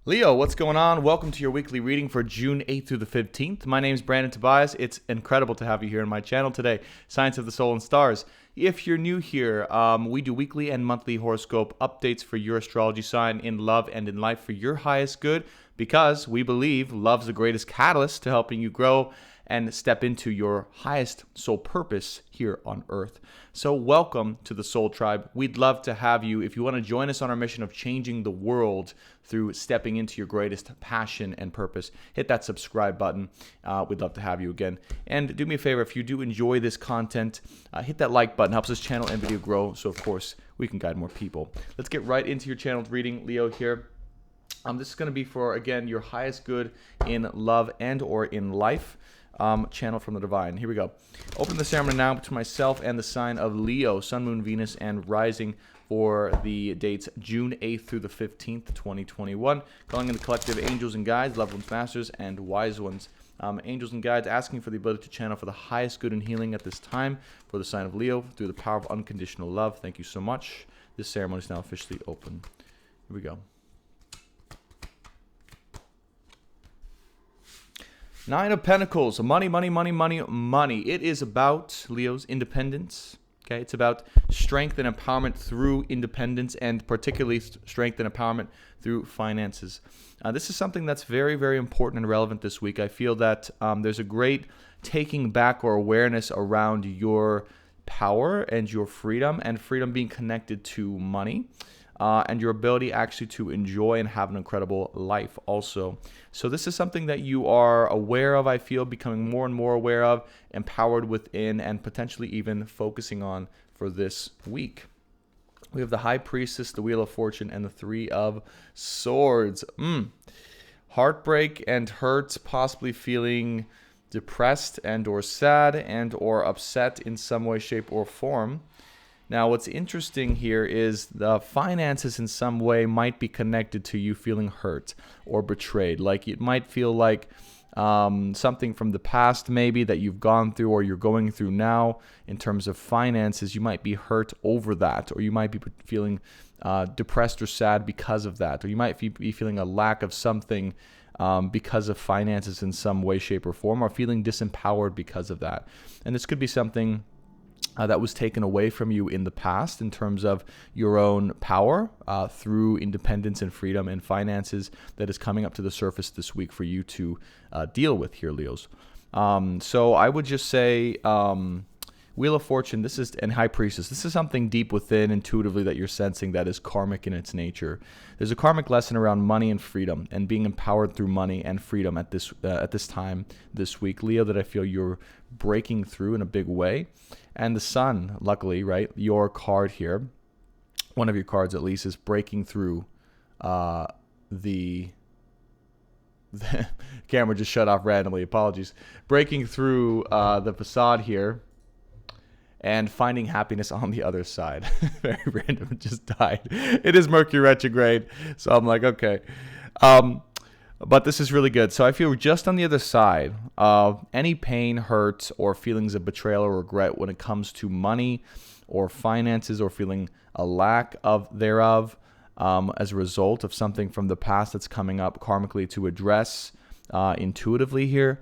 Leo, what's going on? Welcome to your weekly reading for June 8th through the 15th. My name is Brandon Tobias. It's incredible to have you here on my channel today, Science of the Soul and Stars. If you're new here, we do weekly and monthly horoscope updates for your astrology sign in love and in life for your highest good, because we believe love's the greatest catalyst to helping you grow and step into your highest soul purpose here on earth. So welcome to the Soul Tribe. We'd love to have you if you want to join us on our mission of changing the world through stepping into your greatest passion and purpose. Hit that subscribe button. We'd love to have you again. And do me a favor, if you do enjoy this content, hit that like button. Helps this channel and video grow, so of course we can guide more people. Let's get right into your channel's reading, Leo here. This is going to be for, again, your highest good in love and or in life. Channel from the divine. Here we go. Open the ceremony now between myself and the sign of Leo, Sun, Moon, Venus, and Rising for the dates June 8th through the 15th, 2021. Calling in the collective angels and guides, loved ones, masters, and wise ones. Angels and guides asking for the ability to channel for the highest good and healing at this time for the sign of Leo through the power of unconditional love. Thank you so much. This ceremony is now officially open. Here we go. Nine of Pentacles, money, money, money, money, money. It is about, Leo's, independence. Okay, it's about strength and empowerment through independence, and particularly strength and empowerment through finances. This is something that's very, very important and relevant this week. I feel that there's a great taking back or awareness around your power and your freedom being connected to money. And your ability actually to enjoy and have an incredible life also. So this is something that you are aware of, I feel, becoming more and more aware of, empowered within, and potentially even focusing on for this week. We have the High Priestess, the Wheel of Fortune, and the Three of Swords. Heartbreak and hurt, possibly feeling depressed and or sad and or upset in some way, shape, or form. Now, what's interesting here is the finances in some way might be connected to you feeling hurt or betrayed. Like it might feel like something from the past maybe that you've gone through or you're going through now in terms of finances. You might be hurt over that, or you might be feeling depressed or sad because of that, or you might be feeling a lack of something because of finances in some way, shape, or form, or feeling disempowered because of that. And this could be something that was taken away from you in the past in terms of your own power through independence and freedom and finances that is coming up to the surface this week for you to deal with here, Leos. So I would just say Wheel of Fortune, and High Priestess, this is something deep within intuitively that you're sensing that is karmic in its nature. There's a karmic lesson around money and freedom and being empowered through money and freedom at this time this week, Leo, that I feel you're breaking through in a big way. And the Sun, luckily, right, your card here, one of your cards at least, is breaking through the camera just shut off randomly, apologies. Breaking through the facade here and finding happiness on the other side. Very random, it just died. It is Mercury retrograde, so I'm like, okay. But this is really good. So I feel just on the other side of any pain, hurt, or feelings of betrayal or regret when it comes to money or finances, or feeling a lack of thereof as a result of something from the past that's coming up karmically to address intuitively here.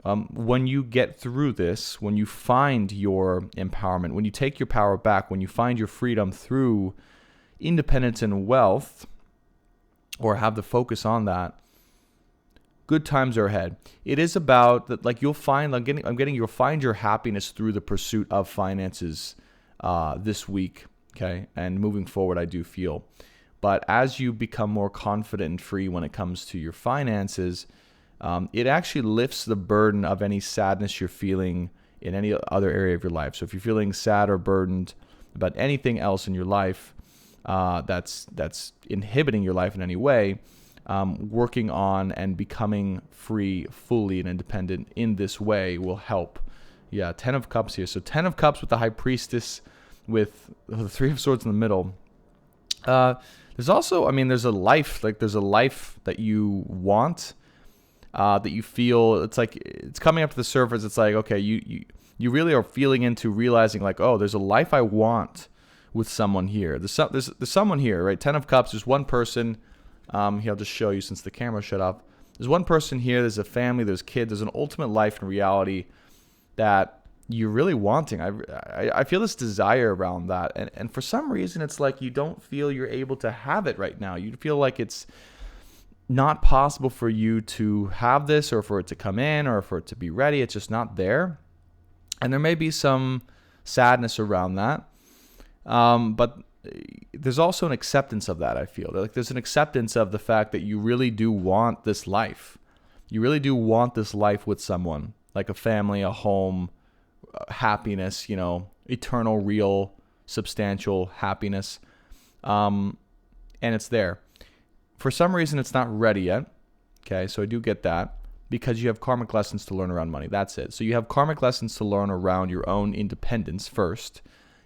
When you get through this, when you find your empowerment, when you take your power back, when you find your freedom through independence and wealth, or have the focus on that, good times are ahead. It is about that, like you'll find, you'll find your happiness through the pursuit of finances this week, okay? And moving forward, I do feel. But as you become more confident and free when it comes to your finances, it actually lifts the burden of any sadness you're feeling in any other area of your life. So if you're feeling sad or burdened about anything else in your life that's inhibiting your life in any way, working on and becoming free fully and independent in this way will help. Yeah, 10 of Cups here. So 10 of Cups with the High Priestess with the Three of Swords in the middle. There's also, there's a life that you want, that you feel, it's like, it's coming up to the surface. It's like, okay, you really are feeling into realizing like, oh, there's a life I want with someone here. There's someone here, right? 10 of Cups, there's one person Here, I'll just show you since the camera shut off. There's one person here, there's a family, there's kids, there's an ultimate life and reality that you're really wanting. I feel this desire around that. And for some reason, it's like you don't feel you're able to have it right now. You feel like it's not possible for you to have this, or for it to come in, or for it to be ready. It's just not there. And there may be some sadness around that. But there's also an acceptance of that, I feel. Like there's an acceptance of the fact that you really do want this life. You really do want this life with someone, like a family, a home, happiness, eternal, real, substantial happiness. And it's there. For some reason, it's not ready yet. Okay, so I do get that, because you have karmic lessons to learn around money. That's it. So you have karmic lessons to learn around your own independence first,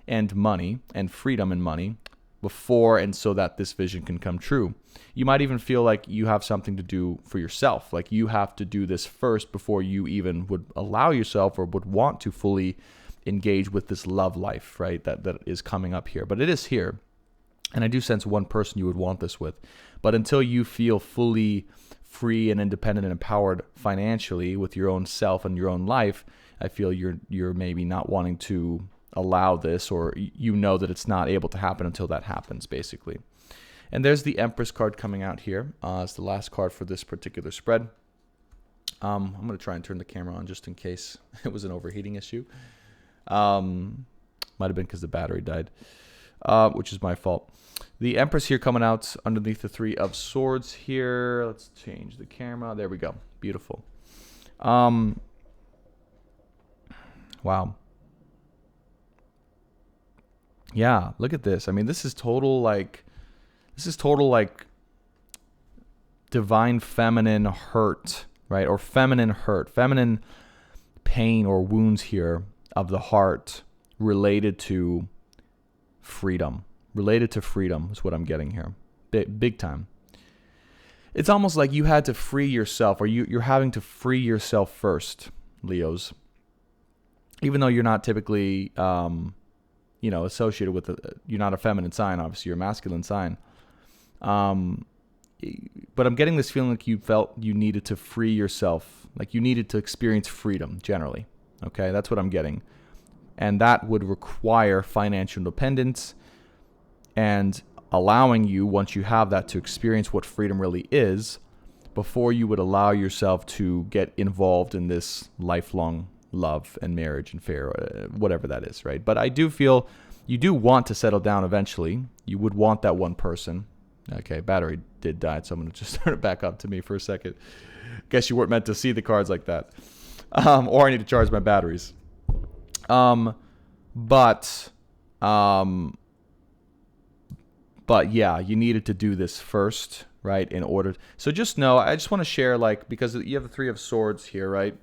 and money, and freedom in money, before and so that this vision can come true. You might even feel like you have something to do for yourself. Like you have to do this first before you even would allow yourself or would want to fully engage with this love life, right? That is coming up here. But it is here. And I do sense one person you would want this with. But until you feel fully free and independent and empowered financially with your own self and your own life, I feel you're maybe not wanting to allow this, or that it's not able to happen until that happens, basically. And there's the Empress card coming out here. It's the last card for this particular spread. I'm going to try and turn the camera on just in case it was an overheating issue. Might have been because the battery died, which is my fault. The Empress here coming out underneath the Three of Swords here. Let's change the camera. There we go. Beautiful. Wow. Yeah, look at this. I mean, this is total like divine feminine hurt, right? Or feminine hurt, feminine pain or wounds here of the heart related to freedom. Related to freedom is what I'm getting here. Big time. It's almost like you had to free yourself, or you're having to free yourself first, Leos. Even though you're not typically associated with you're not a feminine sign, obviously you're a masculine sign. But I'm getting this feeling like you felt you needed to free yourself, like you needed to experience freedom generally. Okay, that's what I'm getting. And that would require financial independence and allowing you, once you have that, to experience what freedom really is before you would allow yourself to get involved in this lifelong love and marriage and fair, whatever that is, right? But I do feel you do want to settle down eventually. You would want that one person. Okay, battery did die, so I'm going to just turn it back up to me for a second. Guess you weren't meant to see the cards like that. Or I need to charge my batteries. But yeah, you needed to do this first, right? In order. So just know, I just want to share, because you have the Three of Swords here, right?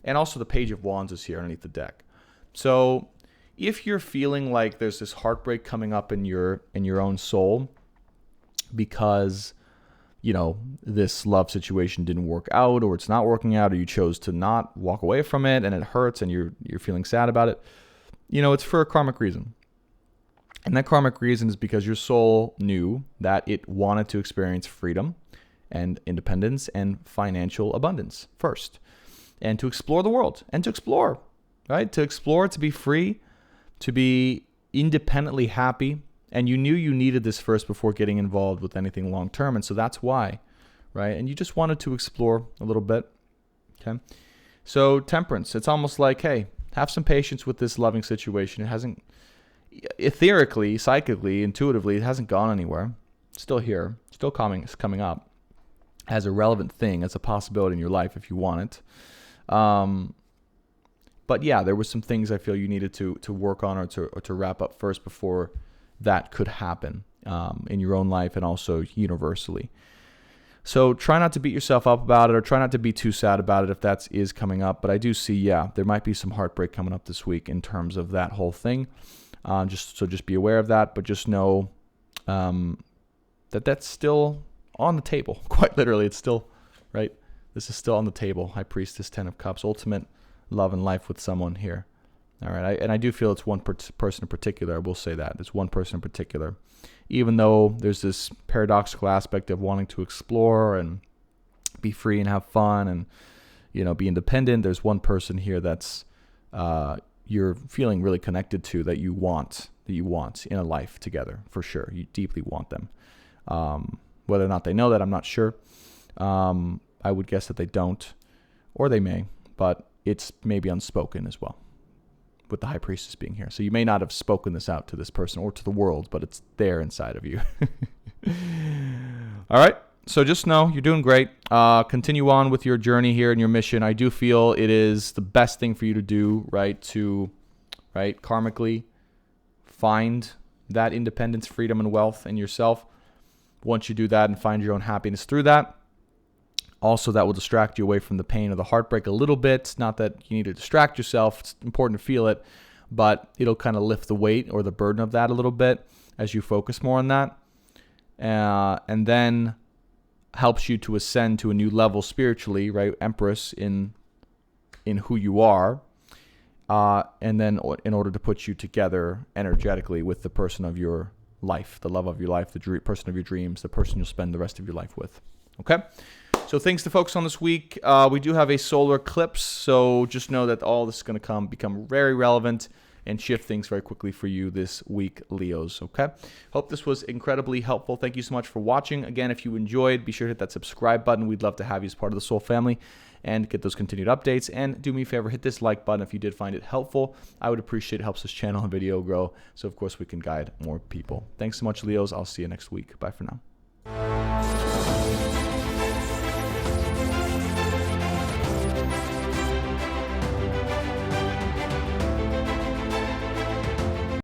And also the Page of Wands is here underneath the deck. So if you're feeling like there's this heartbreak coming up in your own soul because, this love situation didn't work out, or it's not working out, or you chose to not walk away from it and it hurts and you're feeling sad about it, it's for a karmic reason. And that karmic reason is because your soul knew that it wanted to experience freedom and independence and financial abundance first. And to explore the world. And to explore, right? To explore, to be free, to be independently happy. And you knew you needed this first before getting involved with anything long term. And so that's why, right? And you just wanted to explore a little bit. Okay. So Temperance, it's almost like, hey, have some patience with this loving situation. It hasn't, etherically, psychically, intuitively, it hasn't gone anywhere. It's still here. Still coming up as a relevant thing, as a possibility in your life if you want it. But yeah, there were some things I feel you needed to work on or to wrap up first before that could happen in your own life and also universally. So try not to beat yourself up about it, or try not to be too sad about it if that is coming up. But I do see, yeah, there might be some heartbreak coming up this week in terms of that whole thing. Just be aware of that, but just know that's still on the table. Quite literally, it's still, right? This is still on the table. High Priestess, Ten of Cups, ultimate love and life with someone here. All right, and I do feel it's one person in particular. I will say that. It's one person in particular. Even though there's this paradoxical aspect of wanting to explore and be free and have fun and, be independent, there's one person here that's you're feeling really connected to, that you want in a life together, for sure. You deeply want them. Whether or not they know that, I'm not sure. I would guess that they don't, or they may, but it's maybe unspoken as well, with the High Priestess being here. So you may not have spoken this out to this person or to the world, but it's there inside of you. All right. So just know you're doing great. Continue on with your journey here and your mission. I do feel it is the best thing for you to do, right? To, karmically find that independence, freedom, and wealth in yourself. Once you do that and find your own happiness through that, also that will distract you away from the pain of the heartbreak a little bit. Not that you need to distract yourself. It's important to feel it, but it'll kind of lift the weight or the burden of that a little bit as you focus more on that. And then helps you to ascend to a new level spiritually, right? Empress in who you are. And then in order to put you together energetically with the person of your life, the love of your life, the person of your dreams, the person you'll spend the rest of your life with. Okay? So things to focus on this week. We do have a solar eclipse, so just know that all this is going to become very relevant and shift things very quickly for you this week, Leos, okay? Hope this was incredibly helpful. Thank you so much for watching. Again, if you enjoyed, be sure to hit that subscribe button. We'd love to have you as part of the Soul family and get those continued updates. And do me a favor, hit this like button if you did find it helpful. I would appreciate it. It helps this channel and video grow, so of course we can guide more people. Thanks so much, Leos. I'll see you next week. Bye for now.